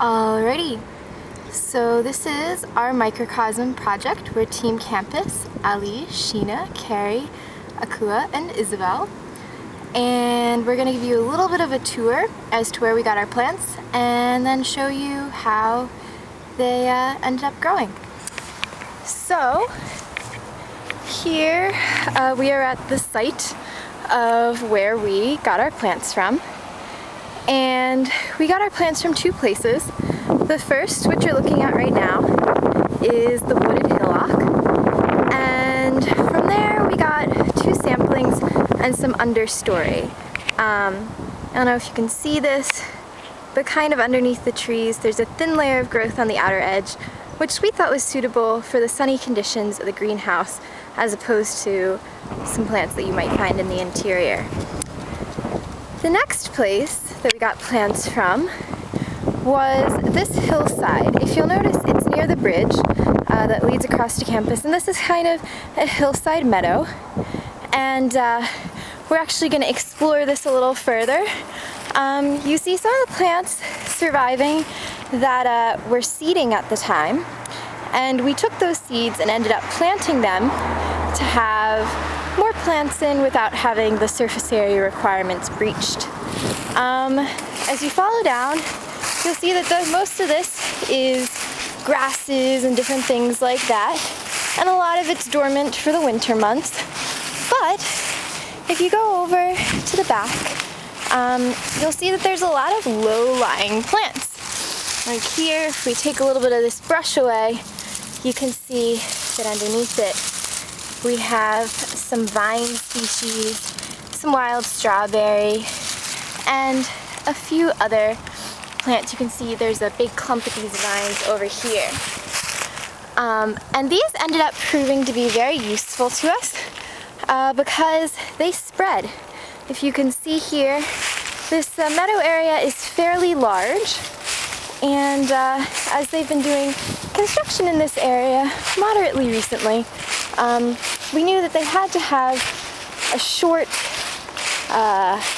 Alrighty, so this is our microcosm project. We're Team Campis, Ali, Sheena, Carrie, Akua, and Isabel. And we're going to give you a little bit of a tour as to where we got our plants and then show you how they ended up growing. So here we are at the site of where we got our plants from. And we got our plants from two places. The first, which you're looking at right now, is the wooded hillock. And from there we got two samplings and some understory. I don't know if you can see this, but kind of underneath the trees there's a thin layer of growth on the outer edge, which we thought was suitable for the sunny conditions of the greenhouse as opposed to some plants that you might find in the interior. The next place that we got plants from was this hillside. If you'll notice, it's near the bridge that leads across to campus, and this is kind of a hillside meadow. And we're actually going to explore this a little further. You see some of the plants surviving that were seeding at the time, and we took those seeds and ended up planting them to have more plants in without having the surface area requirements breached. As you follow down, you'll see that most of this is grasses and different things like that, and a lot of it's dormant for the winter months. But if you go over to the back, you'll see that there's a lot of low-lying plants. Like here, if we take a little bit of this brush away, you can see that underneath it we have some vine species, some wild strawberry, and a few other plants. You can see there's a big clump of these vines over here. And these ended up proving to be very useful to us because they spread. If you can see here, this meadow area is fairly large, and as they've been doing construction in this area moderately recently, we knew that they had to have a short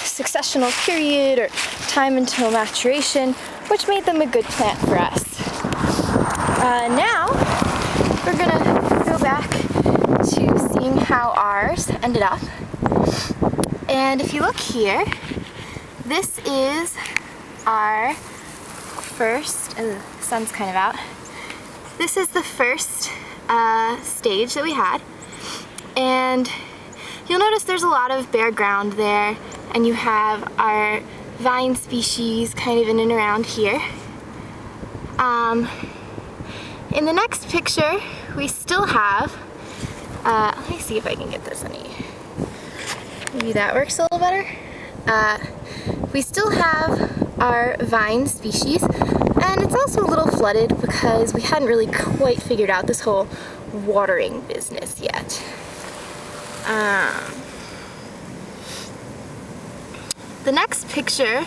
successional period or time until maturation, which made them a good plant for us. Now we're gonna go back to seeing how ours ended up. And if you look here, this is our first, the sun's kind of out. This is the first stage that we had. And you'll notice there's a lot of bare ground there, and you have our vine species kind of in and around here. In the next picture, we still have, let me see if I can get this any, maybe that works a little better. We still have our vine species, and it's also a little flooded because we hadn't really quite figured out this whole watering business yet. The next picture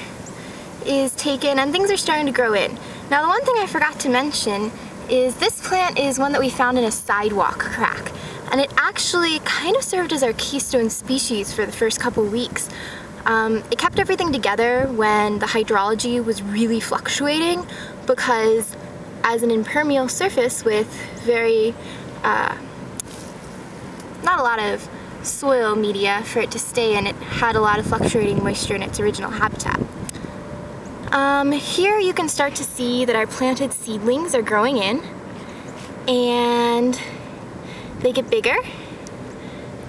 is taken and things are starting to grow in. Now the one thing I forgot to mention is this plant is one that we found in a sidewalk crack, and it actually kind of served as our keystone species for the first couple weeks. It kept everything together when the hydrology was really fluctuating, because as an impermeable surface with very not a lot of soil media for it to stay in, it had a lot of fluctuating moisture in its original habitat. Here you can start to see that our planted seedlings are growing in, and they get bigger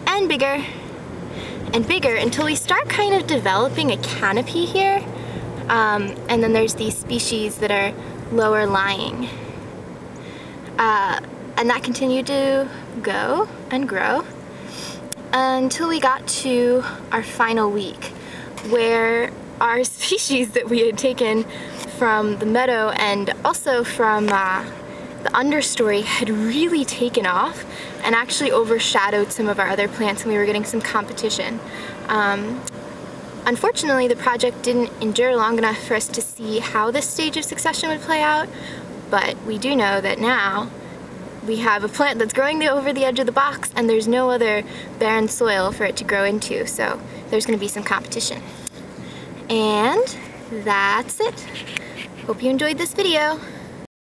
and bigger and bigger until we start kind of developing a canopy here, and then there's these species that are lower lying. And that continued to go and grow until we got to our final week, where our species that we had taken from the meadow and also from the understory had really taken off and actually overshadowed some of our other plants, and we were getting some competition. Unfortunately, the project didn't endure long enough for us to see how this stage of succession would play out, but we do know that now we have a plant that's growing over the edge of the box, and there's no other barren soil for it to grow into, so there's going to be some competition. And that's it. Hope you enjoyed this video.